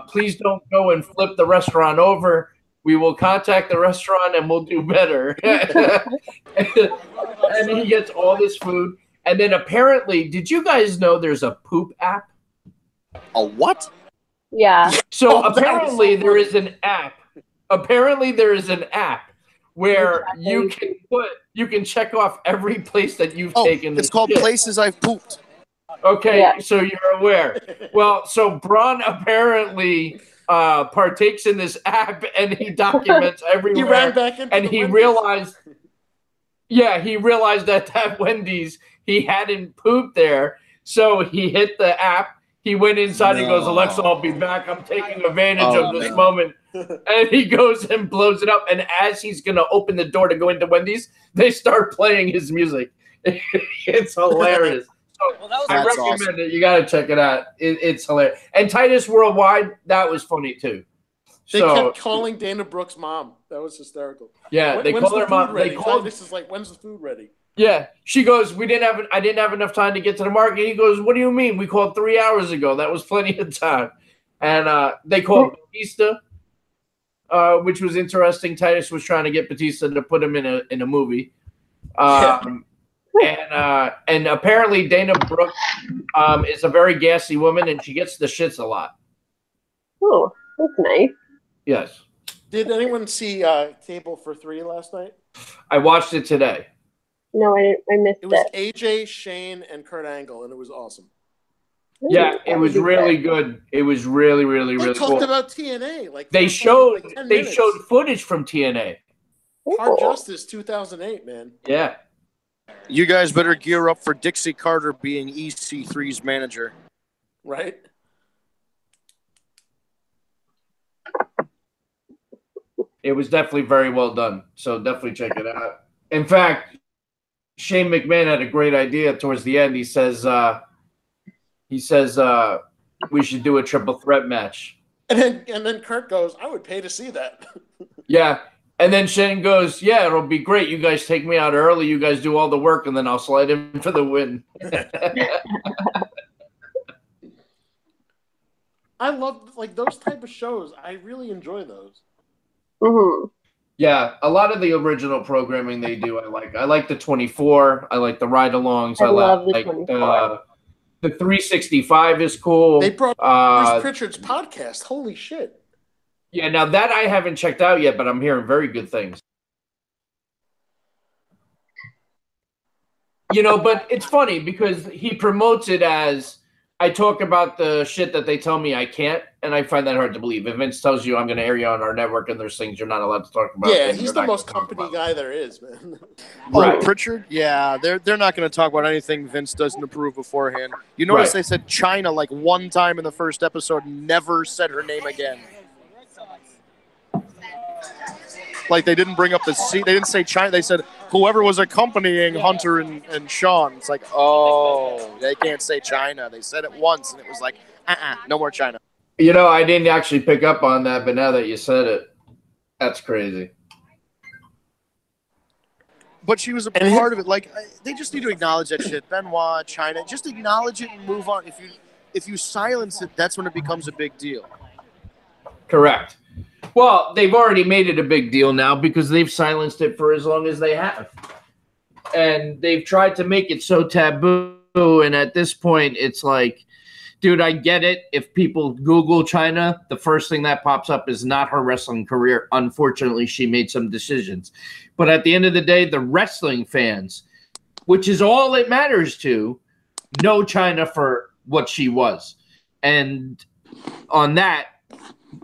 please don't go and flip the restaurant over. We will contact the restaurant and we'll do better. And he gets all this food. And then apparently, did you guys know there's a poop app?
A what?
Yeah.
So apparently there is an app. Apparently there is an app where you can check off every place that you've taken.
It's called Places I've Pooped.
Okay, so you're aware. Well, so Braun apparently partakes in this app, and he documents everywhere.
He ran back into
and he realized that at Wendy's he hadn't pooped there, so he hit the app. He went inside. He goes, Alexa, I'll be back. I'm taking advantage of this moment. And he goes and blows it up. And as he's gonna open the door to go into Wendy's, they start playing his music. It's hilarious. I recommend it. You got to check it out. It's hilarious. And Titus Worldwide, that was funny too.
They kept calling Dana Brooke's mom. That was hysterical.
Yeah, they called her mom.
Ready? This is like, when's the food ready?
Yeah, she goes, I didn't have enough time to get to the market. He goes, what do you mean? We called 3 hours ago. That was plenty of time. And they called Batista, which was interesting. Titus was trying to get Batista to put him in a movie. And apparently Dana Brooke is a very gassy woman, and she gets the shits a lot.
Oh, that's nice.
Yes.
Did anyone see Table for Three last night?
I watched it today.
No, I missed it.
It was AJ, Shane, and Kurt Angle, and it was awesome.
Yeah, it was really good. It was really, really, really cool.
They talked about TNA. Like
they showed footage from TNA.
Hard Justice 2008, man.
Yeah.
You guys better gear up for Dixie Carter being EC3's manager.
Right?
It was definitely very well done. So definitely check it out. In fact, Shane McMahon had a great idea towards the end. He says we should do a triple threat match.
And then Kurt goes, I would pay to see that.
Yeah. And then Shane goes, yeah, it'll be great. You guys take me out early. You guys do all the work, and then I'll slide in for the win.
I love like those type of shows. I really enjoy those.
Mm-hmm.
Yeah, a lot of the original programming they do, I like. I like the 24. I like the ride-alongs.
I love the
like
24.
The 365 is cool.
They brought Bruce Pritchard's podcast. Holy shit.
Yeah, now that I haven't checked out yet, but I'm hearing very good things. But it's funny because he promotes it as I talk about the shit that they tell me I can't, and I find that hard to believe. If Vince tells you I'm going to air you on our network and there's things you're not allowed to talk about.
Yeah, he's the most company guy there is, man.
Right. Oh, Pritchard? Yeah, they're not going to talk about anything Vince doesn't approve beforehand. You notice They said China like one time in the first episode, never said her name again. Like they didn't bring up the seat. They didn't say China. They said whoever was accompanying Hunter and Sean. It's like, oh, they can't say China. They said it once, and it was like, no more China.
I didn't actually pick up on that, but now that you said it, that's crazy.
But she was a part of it. Like they just need to acknowledge that shit. Benoit, China, just acknowledge it and move on. If you silence it, that's when it becomes a big deal.
Correct. Well, they've already made it a big deal now because they've silenced it for as long as they have. And they've tried to make it so taboo. And at this point, it's like, dude, I get it. If people Google China, the first thing that pops up is not her wrestling career. Unfortunately, she made some decisions. But at the end of the day, the wrestling fans, which is all it matters to, know China for what she was. And on that,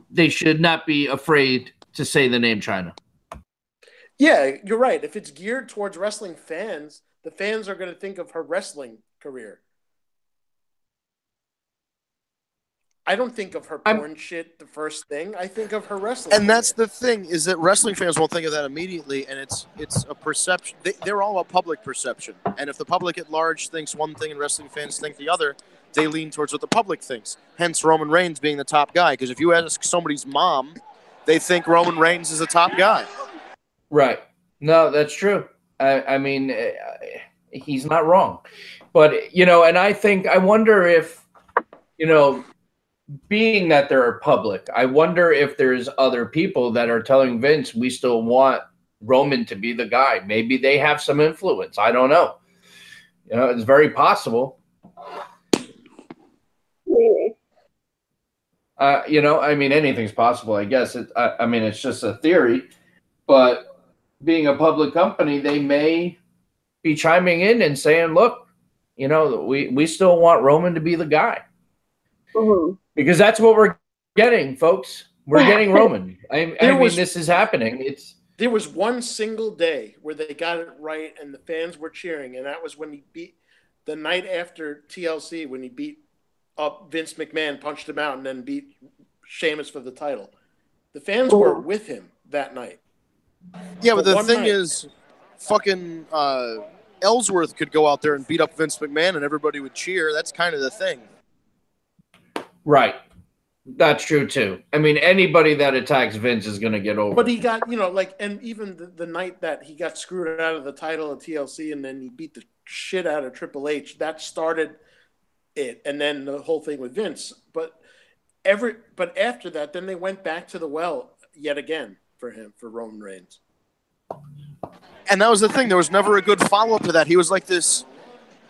they should not be afraid to say the name China.
Yeah, you're right. If it's geared towards wrestling fans, the fans are going to think of her wrestling career. I don't think of her porn shit the first thing. I think of her wrestling.
And that's the thing, is that wrestling fans won't think of that immediately, and it's a perception. They're all a public perception. And if the public at large thinks one thing and wrestling fans think the other, they lean towards what the public thinks. Hence Roman Reigns being the top guy. Because if you ask somebody's mom, they think Roman Reigns is the top guy.
Right. No, that's true. I mean, he's not wrong. But, and I wonder if, being that they're public, I wonder if there's other people that are telling Vince we still want Roman to be the guy. Maybe they have some influence. I don't know. It's very possible.
Really?
Anything's possible, I guess. It's just a theory. But being a public company, they may be chiming in and saying, look, we still want Roman to be the guy.
Mm-hmm.
Because that's what we're getting, folks. We're getting Roman. This is happening.
There was one single day where they got it right and the fans were cheering, and that was when he beat the night after TLC when he beat up Vince McMahon, punched him out, and then beat Sheamus for the title. The fans were with him that night.
Yeah, but the thing is, fucking Ellsworth could go out there and beat up Vince McMahon and everybody would cheer. That's kind of the thing.
Right. That's true too. I mean, anybody that attacks Vince is going to get over.
But he got, and even the night that he got screwed out of the title at TLC and then he beat the shit out of Triple H, that started it. And then the whole thing with Vince. But after that, then they went back to the well yet again for Roman Reigns.
And that was the thing. There was never a good follow-up to that. He was like this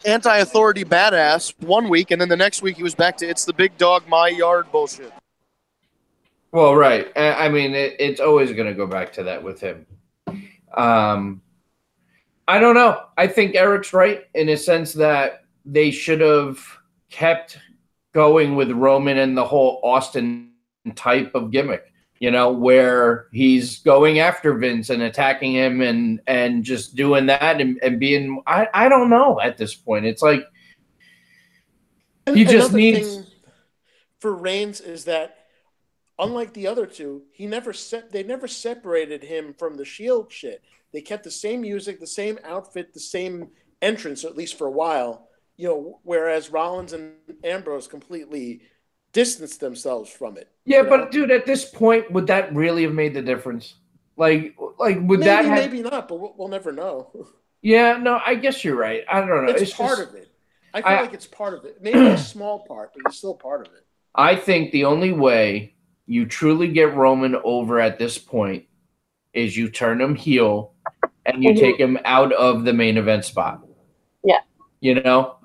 anti-authority badass one week, and then the next week he was back to it's the big dog, my yard bullshit.
Well, right. I mean, it's always going to go back to that with him. I don't know. I think Eric's right in a sense that they should have kept going with Roman and the whole Austin type of gimmick, where he's going after Vince and attacking him and just doing that and being, I don't know at this point. It's like he just needs.
Thing for Reigns is that unlike the other two, they never separated him from the Shield shit. They kept the same music, the same outfit, the same entrance, at least for a while, whereas Rollins and Ambrose completely distanced themselves from it.
Yeah, but dude, at this point, would that really have made the difference? Like would that have...
Maybe not, but we'll never know.
Yeah, no, I guess you're right. I don't know.
It's part of it. I feel like it's part of it. Maybe a small part, but it's still part of it.
I think the only way you truly get Roman over at this point is you turn him heel and you take him out of the main event spot.
Yeah.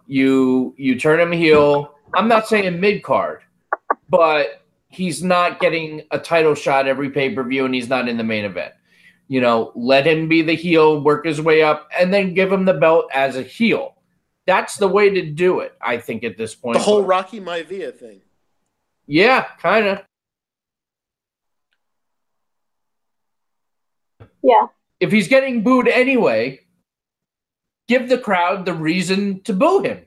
You turn him heel. I'm not saying mid-card, but he's not getting a title shot every pay-per-view and he's not in the main event. Let him be the heel, work his way up, and then give him the belt as a heel. That's the way to do it, I think, at this point.
The whole Rocky Maivia thing.
Yeah, kind of.
Yeah.
If he's getting booed anyway, give the crowd the reason to boo him.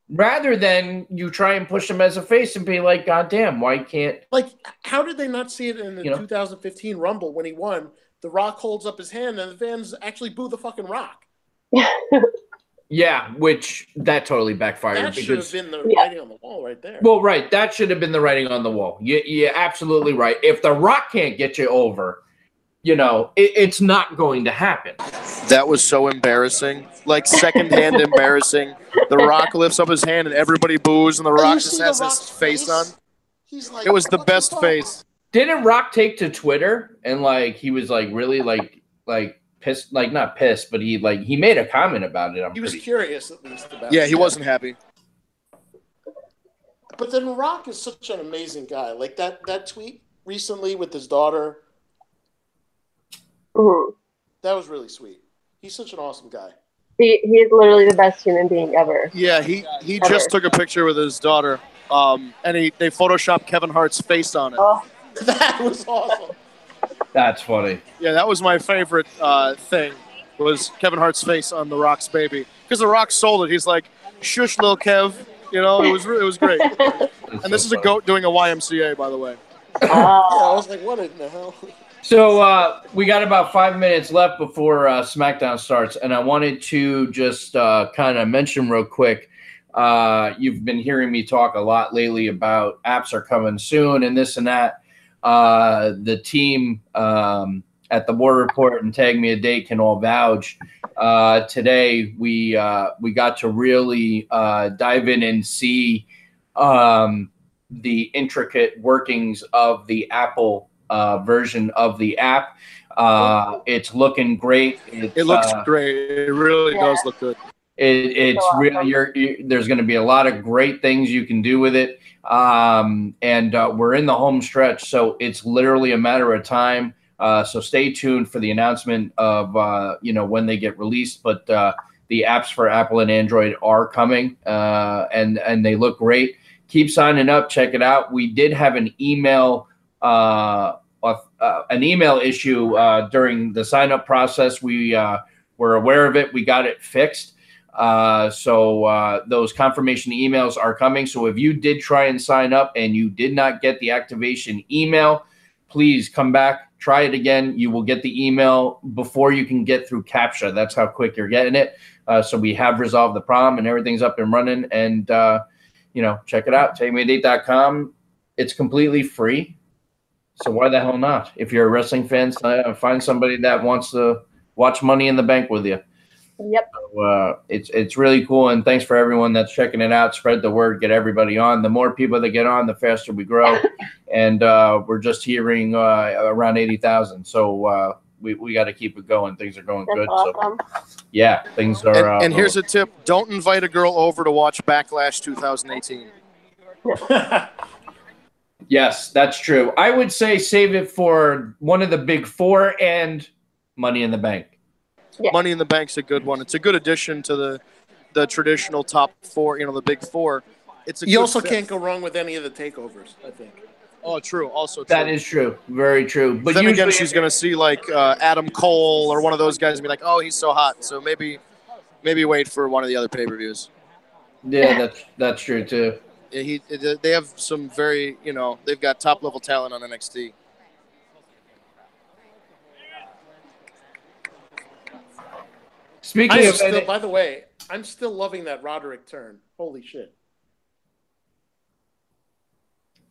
Rather than you try and push him as a face and be like, God damn, why can't...
Like, how did they not see it in the 2015 Rumble when he won? The Rock holds up his hand and the fans actually boo the fucking Rock.
Yeah, which that totally babackfired.
That should have been the writing on the wall right there.
Well, right. That should have been the writing on the wall. You're absolutely right. If The Rock can't get you over, it's not going to happen.
That was so embarrassing. Like, secondhand embarrassing. The Rock lifts up his hand and everybody boos, and The Rock just has his face on.
He's like,
it was the best face.
Didn't Rock take to Twitter and, he was, really, pissed, not pissed, but he made a comment about it.
He was curious, at least, about it.
Yeah, he wasn't happy.
But then Rock is such an amazing guy. Like, that tweet recently with his daughter, that was really sweet. He's such an awesome guy.
He's literally the best human being ever.
Yeah, he just took a picture with his daughter, and they photoshopped Kevin Hart's face on it.
Oh.
That was awesome.
That's funny.
Yeah, that was my favorite thing, was Kevin Hart's face on The Rock's baby. Because The Rock sold it. He's like, shush, little Kev. It was great. And this is a goat doing a YMCA, by the way.
Yeah, I was like, what in the hell?
So we got about 5 minutes left before SmackDown starts, and I wanted to just kind of mention real quick, you've been hearing me talk a lot lately about apps are coming soon and this and that. The team at the War Report and Tag Me a Date can all vouch. Today we got to really dive in and see the intricate workings of the Apple version of the app. It's looking great.
It looks great. It really does look good.
It's really there's going to be a lot of great things you can do with it. And we're in the home stretch, so it's literally a matter of time. So stay tuned for the announcement of when they get released. But the apps for Apple and Android are coming, and they look great. Keep signing up. Check it out. We did have an email issue during the sign up process. We were aware of it. We got it fixed. So those confirmation emails are coming. So if you did try and sign up and you did not get the activation email, please come back, try it again. You will get the email before you can get through CAPTCHA. That's how quick you're getting it. So we have resolved the problem and everything's up and running. And, check it out, takemeadate.com. It's completely free. So why the hell not? If you're a wrestling fan, find somebody that wants to watch Money in the Bank with you.
Yep.
So, it's really cool, and thanks for everyone that's checking it out. Spread the word, get everybody on. The more people that get on, the faster we grow. And we're just hearing around 80,000. So we got to keep it going. Things are going good.
Awesome.
So yeah, things are.
And here's a tip: don't invite a girl over to watch Backlash 2018.
Yes, that's true. I would say save it for one of the big four and Money in the Bank.
Yeah.
Money in the Bank's a good one. It's a good addition to the traditional top four, the big four.
You also can't go wrong with any of the takeovers, I think.
Oh, true. Also true.
That is true. Very true. But
then again, she's going to see like Adam Cole or one of those guys and be like, oh, he's so hot. So maybe wait for one of the other pay-per-views.
Yeah, that's true too.
They have some very, they've got top-level talent on NXT.
Speaking of,
by the way, I'm still loving that Roderick turn. Holy shit!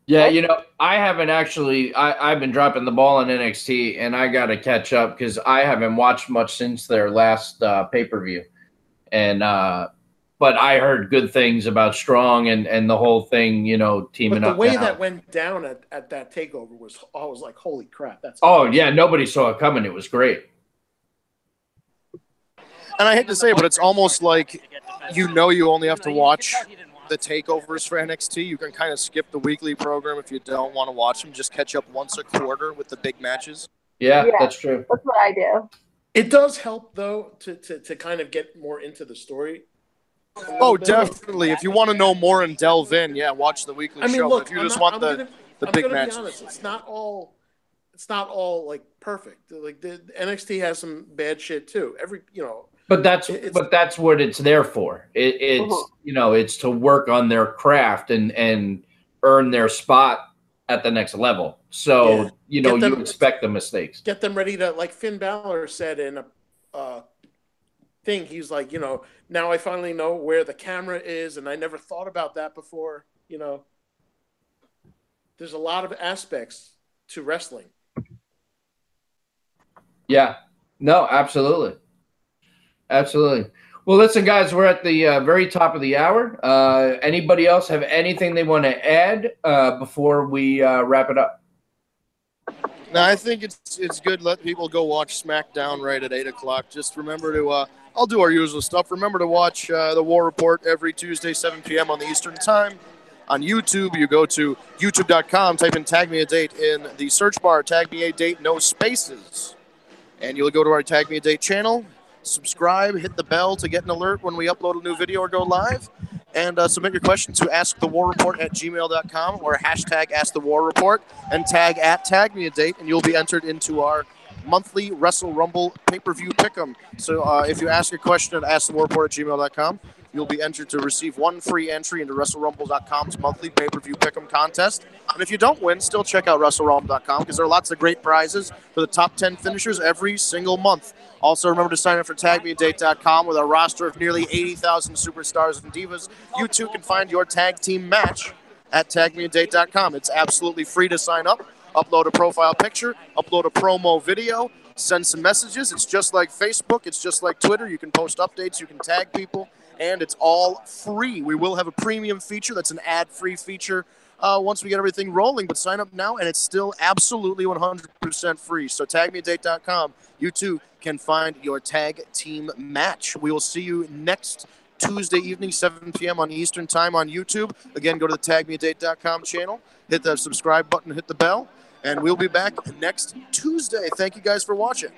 Yeah, I haven't actually. I've been dropping the ball on NXT, and I got to catch up because I haven't watched much since their last pay-per-view, and but I heard good things about Strong and the whole thing, teaming up.
But the way
now.
that went down at that takeover I was like, holy crap! That's
yeah, nobody saw it coming. It was great.
And I hate to say it, but it's almost like you only have to watch the takeovers for NXT. You can kind of skip the weekly program if you don't want to watch them. Just catch up once a quarter with the big matches.
Yeah, that's true.
That's what I do.
It does help, though, to kind of get more into the story.
Oh, definitely. If you want to know more and delve in, watch the weekly show.
Look,
but if you just want the big matches.
Be honest, it's not all like perfect. Like the NXT has some bad shit too. But
that's what it's there for. It's to work on their craft and earn their spot at the next level. So you expect the mistakes.
Get them ready to, like Finn Balor said in a thing. He's like, now I finally know where the camera is, and I never thought about that before. There's a lot of aspects to wrestling.
Yeah. No, absolutely. Absolutely. Well, listen, guys, we're at the very top of the hour. Anybody else have anything they want to add before we wrap it up?
No, I think it's good. Let people go watch SmackDown right at 8 o'clock. Just remember to, I'll do our usual stuff. Remember to watch the War Report every Tuesday, 7 p.m. on the Eastern Time. On YouTube, you go to youtube.com, type in Tag Me a Date in the search bar, Tag Me a Date, no spaces. And you'll go to our Tag Me a Date channel. Subscribe, hit the bell to get an alert when we upload a new video or go live, and submit your questions to AskTheWarReport@gmail.com or hashtag AskTheWarReport and tag @TagMeADate, and you'll be entered into our monthly Wrestle Rumble pay-per-view pick'em. So if you ask a question at AskTheWarReport@gmail.com, you'll be entered to receive one free entry into WrestleRumble.com's monthly pay-per-view pick'em contest. And if you don't win, still check out WrestleRumble.com because there are lots of great prizes for the top 10 finishers every single month. Also, remember to sign up for TagMeADate.com with a roster of nearly 80,000 superstars and divas. You too can find your tag team match at TagMeADate.com. It's absolutely free to sign up. Upload a profile picture, upload a promo video, send some messages. It's just like Facebook. It's just like Twitter. You can post updates. You can tag people. And it's all free. We will have a premium feature that's an ad-free feature once we get everything rolling. But sign up now, and it's still absolutely 100% free. So tagmeadate.com. You too can find your tag team match. We will see you next Tuesday evening, 7 p.m. on Eastern Time on YouTube. Again, go to the tagmeadate.com channel. Hit the subscribe button, hit the bell. And we'll be back next Tuesday. Thank you guys for watching.